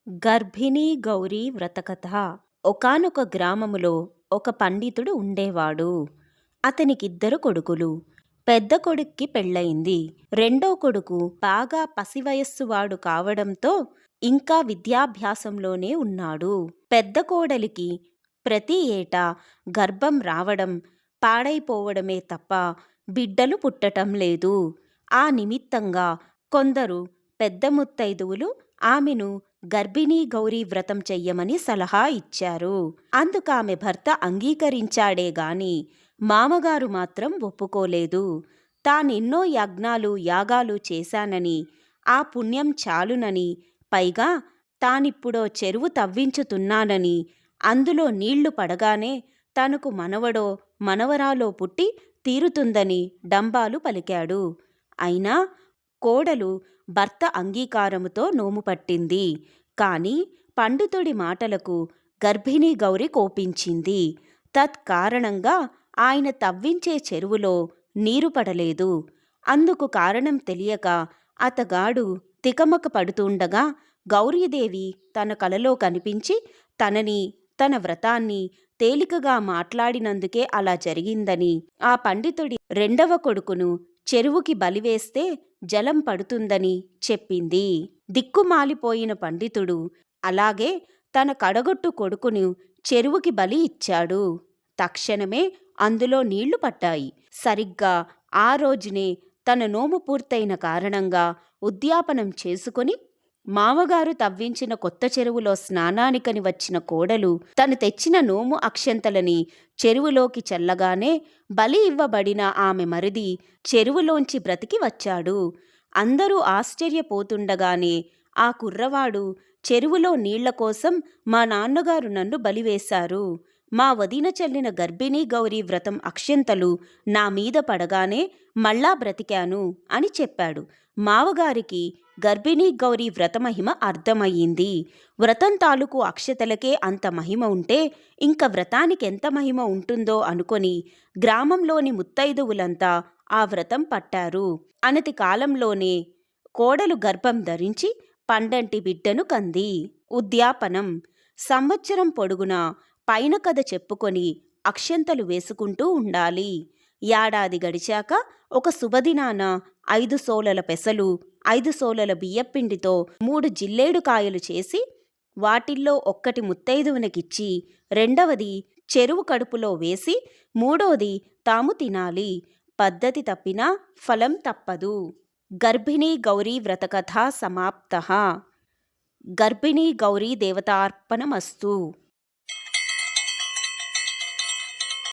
గర్భిణీ గౌరీ వ్రతకథ. ఒకానొక గ్రామములో ఒక పండితుడు ఉండేవాడు. అతనికిద్దరు కొడుకులు. పెద్ద కొడుక్కి పెళ్ళయింది. రెండో కొడుకు బాగా పసివయస్సువాడు కావడంతో ఇంకా విద్యాభ్యాసంలోనే ఉన్నాడు. పెద్ద కోడలికి ప్రతి ఏటా గర్భం రావడం, పాడైపోవడమే తప్ప బిడ్డలు పుట్టటం లేదు. ఆ నిమిత్తంగా కొందరు పెద్ద ముత్తైదువులు ఆమెను గర్భిణీ గౌరీ వ్రతం చెయ్యమని సలహా ఇచ్చారు. అందుకామె భర్త అంగీకరించాడే గాని మామగారు మాత్రం ఒప్పుకోలేదు. తానెన్నో యజ్ఞాలు యాగాలు చేశానని, ఆ పుణ్యం చాలునని, పైగా తానిప్పుడో చెరువు తవ్వించుతున్నానని, అందులో నీళ్లు పడగానే తనకు మనవడో మనవరాలో పుట్టి తీరుతుందని డంబాలు పలికాడు. అయినా కోడలు భర్త అంగీకారముతో నోము పట్టింది. కాని పండితుడి మాటలకు గర్భిణీ గౌరి కోపించింది. తత్కారణంగా ఆయన తవ్వించే చెరువులో నీరు పడలేదు. అందుకు కారణం తెలియక అతగాడు తికమక పడుతుండగా గౌరీదేవి తన కలలో కనిపించి తనని, తన వ్రతాన్ని తేలికగా మాట్లాడినందుకే అలా జరిగిందని, ఆ పండితుడి రెండవ కొడుకును చెరువుకి బలివేస్తే జలం పడుతుందని చెప్పింది. దిక్కుమాలిపోయిన పండితుడు అలాగే తన కడగొట్టు కొడుకును చెరువుకి బలి ఇచ్చాడు. తక్షణమే అందులో నీళ్లు పట్టాయి. సరిగ్గా ఆ రోజునే తన నోము పూర్తయిన కారణంగా ఉద్యాపనం చేసుకుని మామగారు తవ్వించిన కొత్త చెరువులో స్నానానికని వచ్చిన కోడలు తను తెచ్చిన నోము అక్షంతలని చెరువులోకి చల్లగానే బలి ఇవ్వబడిన ఆమె మరిది చెరువులోంచి బ్రతికి వచ్చాడు. అందరూ ఆశ్చర్యపోతుండగానే ఆ కుర్రవాడు, చెరువులో నీళ్ల కోసం మా నాన్నగారు నన్ను బలివేశారు. మా వదిన చెల్లిన గర్భిణీ గౌరీ వ్రతం అక్షంతలు నా మీద పడగానే మళ్ళా బ్రతికాను అని చెప్పాడు. మావగారికి గర్భిణీ గౌరీ వ్రతమహిమ అర్థమయ్యింది. వ్రతం తాలూకు అక్షతలకే అంత మహిమ ఉంటే ఇంక వ్రతానికెంత మహిమ ఉంటుందో అనుకొని గ్రామంలోని ముత్తైదువులంతా ఆ వ్రతం పట్టారు. అనతి కాలంలోనే కోడలు గర్భం ధరించి పండంటి బిడ్డను కంది. ఉద్యాపనం. సంవత్సరం పొడుగునా పైన కథ చెప్పుకొని అక్షంతలు వేసుకుంటూ ఉండాలి. ఏడాది గడిచాక ఒక శుభదినాన 5 సోలల పెసలు, 5 సోలల బియ్యపిండితో 3 జిల్లేడు కాయలు చేసి వాటిల్లో ఒక్కటి ముత్తైదువునకిచ్చి, రెండవది చెరువు కడుపులో వేసి, మూడోది తాము తినాలి. పద్ధతి తప్పినా ఫలం తప్పదు. గర్భిణీ గౌరీ వ్రతకథ సమాప్తః. గర్భిణీ గౌరీ దేవతార్పణమస్తు.